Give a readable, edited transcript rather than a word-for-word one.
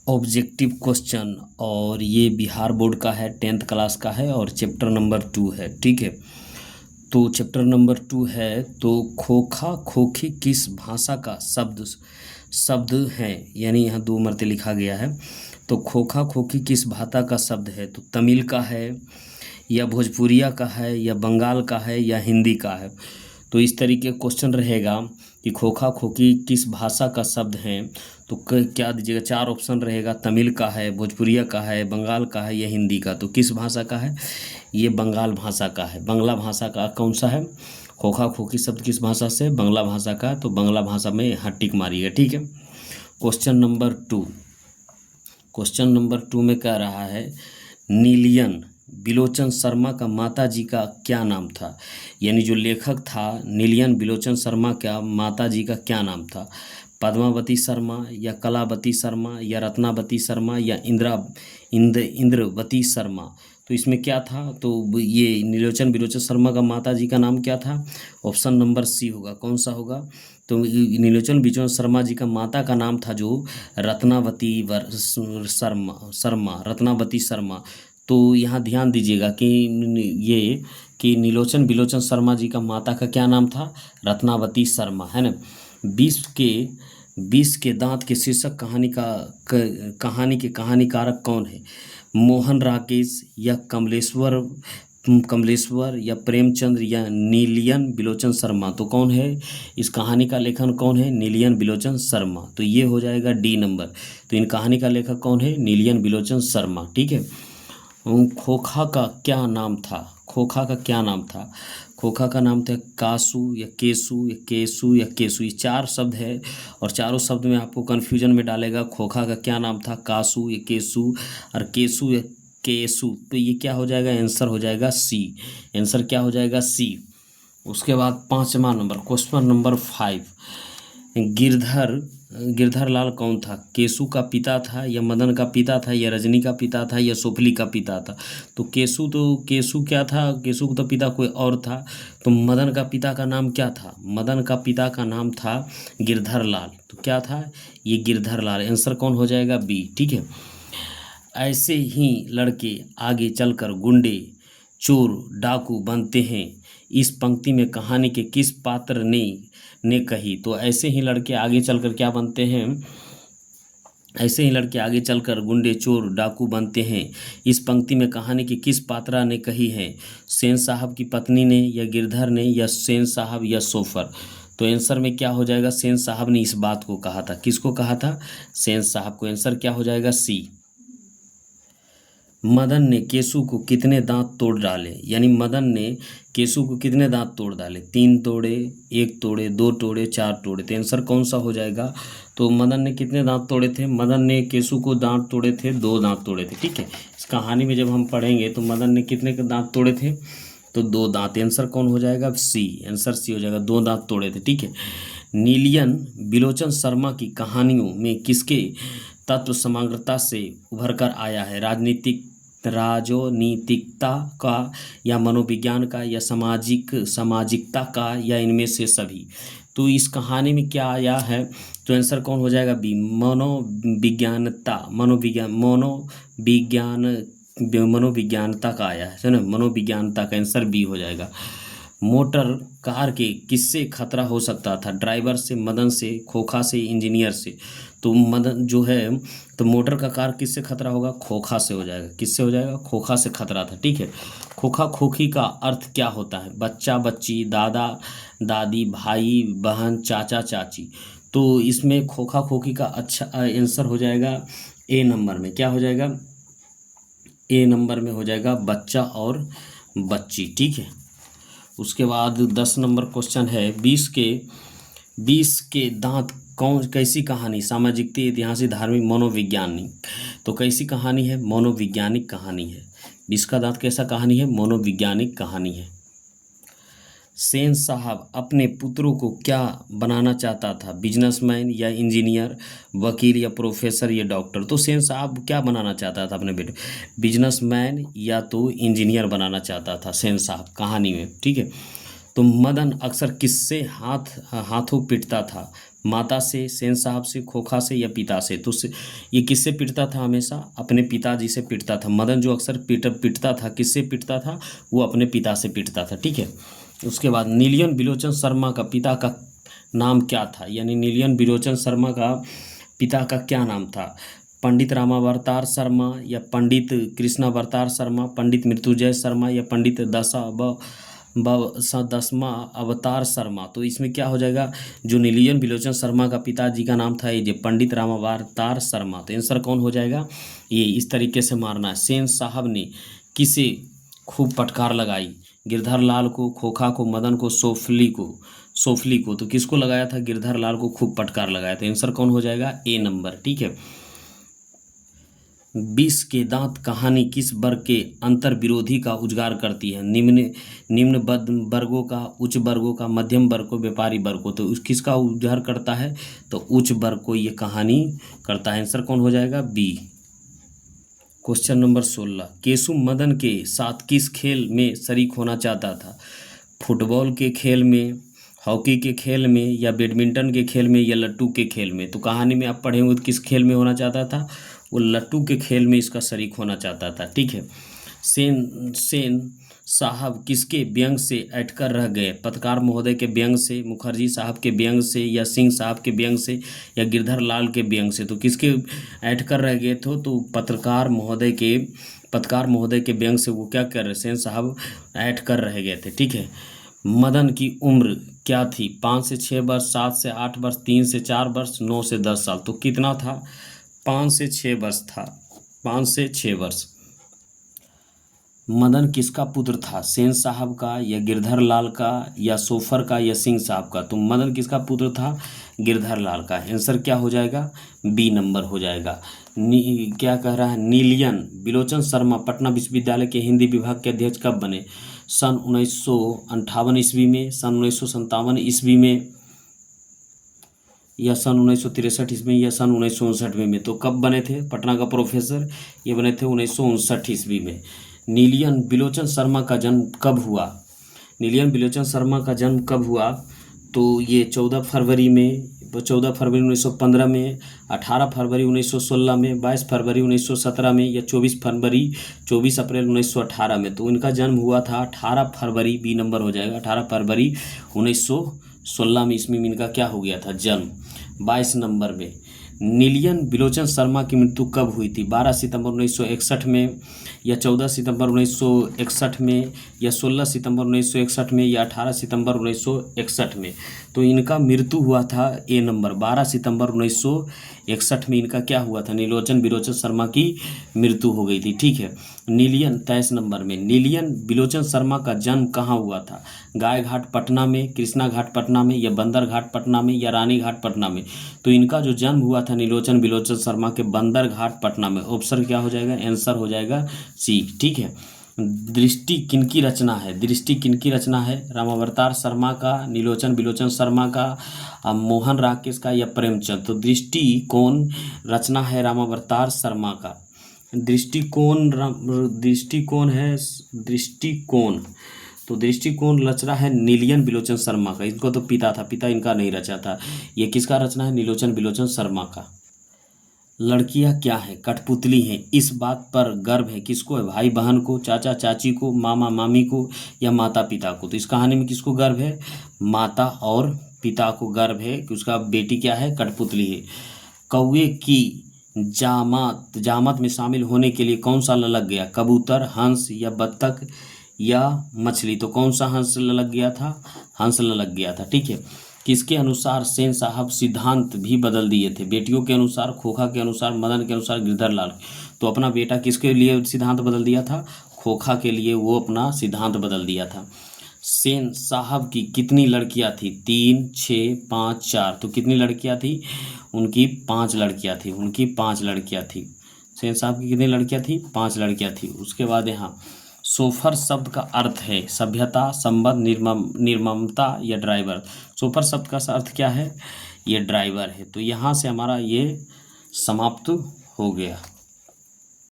Objective question, और ये Bihar board का है, 10th क्लास का है और चैप्टर नंबर 2 है। ठीक है, तो चैप्टर नंबर 2 है। तो खोखा खोखी किस भाषा का शब्द है, यानी यहाँ 2 मरते लिखा गया है। तो खोखा खोखी किस भाषा का शब्द है, तो तमिल का है या भोजपुरिया का है या बंगाल का है या हिंदी का है। तो इस तरीके का क्वेश्चन रहेगा कि खोखा खोखी किस भाषा का शब्द है, तो क्या दीजिएगा, 4 ऑप्शन रहेगा, तमिल का है, भोजपुरिया का है, बंगाल का है या हिंदी का। तो किस भाषा का है, ये बंगाल भाषा का है। बांग्ला भाषा का कौन सा है, खोखा खोखी शब्द किस भाषा से, बांग्ला भाषा का। तो बांग्ला भाषा में यहाँ टिक मारिएगा। ठीक है, क्वेश्चन नंबर 2। क्वेश्चन नंबर 2 में कह रहा है नीलियन बिलोचन शर्मा का माता जी का क्या नाम था, यानी जो लेखक था नीलियन बिलोचन शर्मा का माता जी का क्या नाम था। पद्मावती शर्मा या कलावती शर्मा या रत्नावती शर्मा या इंद्रवती शर्मा। तो इसमें क्या था, तो ये नीलोचन बिलोचन शर्मा का माता जी का नाम क्या था, ऑप्शन नंबर सी होगा। कौन सा होगा, तो नीलोचन बिलोचन शर्मा जी का माता का नाम था जो रत्नावती शर्मा, रत्नावती शर्मा। तो यहाँ ध्यान दीजिएगा कि ये कि नीलोचन बिलोचन शर्मा जी का माता का क्या नाम था, रत्नावती शर्मा, है ना। 20 के दांत के शीर्षक कहानी के कहानीकारक कौन है, मोहन राकेश या कमलेश्वर या प्रेमचंद्र या नीलियन बिलोचन शर्मा। तो कौन है, इस कहानी का लेखन कौन है, नीलियन बिलोचन शर्मा। तो ये हो जाएगा डी नंबर। तो इन कहानी का लेखक कौन है, नीलियन बिलोचन शर्मा। ठीक है, खोखा का क्या नाम था, खोखा का क्या नाम था, खोखा का नाम था कासू या केसू या केसू या केसू। ये 4 शब्द है और चारों शब्द में आपको कन्फ्यूजन में डालेगा। खोखा का क्या नाम था, कासू या केसू, और केसू या केसू। तो ये क्या हो जाएगा, आंसर हो जाएगा सी। आंसर क्या हो जाएगा, सी। उसके बाद 5वां नंबर, क्वेश्चन नंबर 5। गिरधर लाल कौन था, केसू का पिता था या मदन का पिता था या रजनी का पिता था या सोफली का पिता था। तो केसू क्या था, केसू का तो पिता कोई और था। तो मदन का पिता का नाम क्या था, मदन का पिता का नाम था गिरधर लाल। तो क्या था, ये गिरधर लाल। आंसर कौन हो जाएगा, बी। ठीक है, ऐसे ही लड़के आगे चलकर गुंडे चोर डाकू बनते हैं, इस पंक्ति में कहानी के किस पात्र ने कही। तो ऐसे ही लड़के आगे चलकर क्या बनते हैं, ऐसे ही लड़के आगे चलकर गुंडे चोर डाकू बनते हैं, इस पंक्ति में कहानी की किस पात्रा ने कही है, सेन साहब की पत्नी ने या गिरधर ने या सेन साहब या सोफर। तो आंसर में क्या हो जाएगा, सेन साहब ने इस बात को कहा था। किसको कहा था, सेन साहब को। आंसर क्या हो जाएगा, सी। मदन ने केसू को कितने दांत तोड़ डाले, यानी मदन ने केसू को कितने दांत तोड़ डाले, 3 तोड़े, 1 तोड़े, 2 तोड़े, 4 तोड़े। तो आंसर कौन सा हो जाएगा, तो मदन ने कितने दांत तोड़े थे, मदन ने केसू को दांत तोड़े थे, 2 दांत तोड़े थे। ठीक है, इस कहानी में जब हम पढ़ेंगे तो मदन ने कितने के दांत तोड़े थे, तो 2 दांत। आंसर कौन हो जाएगा, सी। आंसर सी हो जाएगा, 2 दांत तोड़े थे। ठीक है, नीलियन बिलोचन शर्मा की कहानियों में किसके तत्व समग्रता से उभर कर आया है, राजनीतिकता का या मनोविज्ञान का या सामाजिकता का या इनमें से सभी। तो इस कहानी में क्या आया है, तो आंसर कौन हो जाएगा, बी। मनोविज्ञानता का आया है ना, मनोविज्ञानता का। आंसर बी हो जाएगा। मोटर कार के किससे खतरा हो सकता था, ड्राइवर से, मदन से, खोखा से, इंजीनियर से। तो मदन जो है, तो मोटर का कार किससे खतरा होगा, खोखा से हो जाएगा। किससे हो जाएगा, खोखा से खतरा था। ठीक है, खोखा खोखी का अर्थ क्या होता है, बच्चा बच्ची, दादा दादी, भाई बहन, चाचा चाची। तो इसमें खोखा खोखी का अच्छा आंसर हो जाएगा ए नंबर में। क्या हो जाएगा, ए नंबर में हो जाएगा बच्चा और बच्ची। ठीक है, उसके बाद 10 नंबर क्वेश्चन है, 20 के दांत कौन, कैसी कहानी, सामाजिक, ऐतिहासिक, धार्मिक, मनोवैज्ञानिक। तो कैसी कहानी है, मनोवैज्ञानिक कहानी है। 20 का दांत कैसा कहानी है, मनोवैज्ञानिक कहानी है। सेन साहब अपने पुत्रों को क्या बनाना चाहता था, बिजनेसमैन या इंजीनियर, वकील या प्रोफेसर या डॉक्टर। तो सेन साहब क्या बनाना चाहता था अपने बेटे, बिजनेसमैन या तो इंजीनियर बनाना चाहता था सेन साहब कहानी में। ठीक है, तो मदन अक्सर किससे हाथों पीटता था, माता से, सेन साहब से, खोखा से या पिता से? तो ये किससे पिटता था? हमेशा अपने पिताजी से पिटता था। मदन जो अक्सर पिटता था, किससे पिटता था? वो अपने पिता से पिटता था। ठीक है। उसके बाद नीलियन बिलोचन शर्मा का पिता का नाम क्या था? यानी नीलियन बिलोचन शर्मा का पिता का क्या नाम था? पंडित रामावतार शर्मा या पंडित कृष्णावतार शर्मा, पंडित मृत्युंजय शर्मा या पंडित दसमा अवतार शर्मा? तो इसमें क्या हो जाएगा? जो नीलियन बिलोचन शर्मा का पिताजी का नाम था ये जो पंडित रामावतार शर्मा। तो आंसर कौन हो जाएगा? ये इस तरीके से मारना है। सेन साहब ने किसे खूब फटकार लगाई? गिरधर लाल को, खोखा को, मदन को, सोफली को। तो किसको लगाया था? गिरधर लाल को खूब फटकार लगाया था। आंसर कौन हो जाएगा? ए नंबर। ठीक है। 20 के दांत कहानी किस वर्ग के अंतर विरोधी का उजागर करती है? निम्न वर्गों का, उच्च वर्गों का, मध्यम वर्ग को, व्यापारी वर्ग को। तो किसका उजागर करता है? तो उच्च वर्ग को ये कहानी करता है। आंसर कौन हो जाएगा? B. Question number 16, Keshu Madan के साथ किस खेल में शरीक होना चाहता था? फुटबॉल के खेल में, हॉकी के खेल में या बैडमिंटन के खेल में या लट्टू के खेल में? तो कहानी में आप पढ़े होंगे तो किस खेल में होना चाहता था? वो लट्टू के खेल में इसका शरीक होना चाहता था। ठीक है। सेन साहब किसके व्यंग से अटकर रह गए? पत्रकार महोदय के व्यंग से, मुखर्जी साहब के व्यंग से या सिंह साहब के व्यंग से या गिरधर लाल के व्यंग से? तो किसके अटकर रह गए थे? तो पत्रकार महोदय के व्यंग से वो क्या कर रहे? सेन साहब अटकर रह गए थे। ठीक है। मदन की उम्र क्या थी? 5 से 6 वर्ष, 7 से 8 वर्ष, 3 से 4 वर्ष, 9 से 10 साल। तो कितना था? 5 से 6 वर्ष था। 5 से 6 वर्ष। मदन किसका पुत्र था? सेन साहब का या गिरधर लाल का या सोफर का या सिंह साहब का? तो मदन किसका पुत्र था? गिरधर लाल का। आंसर क्या हो जाएगा? बी नंबर हो जाएगा। क्या कह रहा है? नीलियन बिलोचन शर्मा पटना विश्वविद्यालय के हिंदी विभाग के अध्यक्ष कब बने? सन 1958 ईस्वी में, सन 1957 ईस्वी में या सन 1963 ईस्वी या सन 1959 में? तो कब बने थे पटना का प्रोफेसर? ये बने थे 1959 ईस्वी में। नीलियन बिलोचन शर्मा का जन्म कब हुआ? नीलियन बिलोचन शर्मा का जन्म कब हुआ? तो ये 14 फरवरी में, 14 फरवरी 1915 में, 18 फरवरी 1916 में, 22 फरवरी 1917 में या 24 अप्रैल 1918 में? तो इनका जन्म हुआ था 18 फरवरी। बी नंबर हो जाएगा। 18 फरवरी 1916 में ईस्वी में इनका क्या हो गया था? जन्म। 22 नंबर में नीलियन बिलोचन शर्मा की मृत्यु कब हुई थी? 12 सितंबर 1961 में या 14 सितंबर 1961 में या 16 सितंबर 1961 में या 18 सितंबर 1961 में? तो इनका मृत्यु हुआ था ए नंबर 12 सितंबर 1961 में इनका क्या हुआ था? नीलोचन बिलोचन शर्मा की मृत्यु हो गई थी। ठीक है। नीलियन 23 नंबर में नीलियन बिलोचन शर्मा का जन्म कहाँ हुआ था? गाय घाट पटना में, कृष्णा घाट पटना में या बंदर घाट पटना में या रानी घाट पटना में? तो इनका जो जन्म हुआ था नीलोचन बिलोचन शर्मा के बंदर घाट पटना में। ऑप्शन क्या हो जाएगा? आंसर हो जाएगा सी। ठीक है। दृष्टि किनकी रचना है? दृष्टि किनकी रचना है? रामावतार शर्मा का, नीलोचन बिलोचन शर्मा का, मोहन राकेश का या प्रेमचंद? तो दृष्टि कौन रचना है? रामावतार शर्मा का। दृष्टिकोण है दृष्टिकोण। तो दृष्टिकोण रचना है नीलियन बिलोचन शर्मा का। इनको तो पिता था, पिता इनका नहीं रचा था। ये किसका रचना है? नीलोचन बिलोचन शर्मा का। लड़कियां क्या हैं? कठपुतली हैं। इस बात पर गर्व है किसको है? भाई बहन को, चाचा चाची को, मामा मामी को या माता पिता को? तो इस कहानी में किसको गर्व है? माता और पिता को गर्व है कि उसका बेटी क्या है? कठपुतली है। कौवे की जामत में शामिल होने के लिए कौन सा ललक गया? कबूतर, हंस या बत्तख या मछली? तो कौन सा हंस ललक गया था? हंस ललक गया था। ठीक है। किसके अनुसार सेन साहब सिद्धांत भी बदल दिए थे? बेटियों के अनुसार, खोखा के अनुसार, मदन के अनुसार, गिरधर लाल? तो अपना बेटा किसके लिए सिद्धांत बदल दिया था? खोखा के लिए वो अपना सिद्धांत बदल दिया था। सेन साहब की कितनी लड़कियां थी? 3, 6, 5, 4? तो कितनी लड़कियां थी? उनकी 5 लड़कियां थी। उनकी 5 लड़कियां थी। सेन साहब की कितनी लड़कियां थी? 5 लड़कियां थी। उसके बाद यहाँ सोफर शब्द का अर्थ है सभ्यता, संबंध, निर्ममता या ड्राइवर? सोफर शब्द का अर्थ क्या है? ये ड्राइवर है। तो यहाँ से हमारा ये समाप्त हो गया।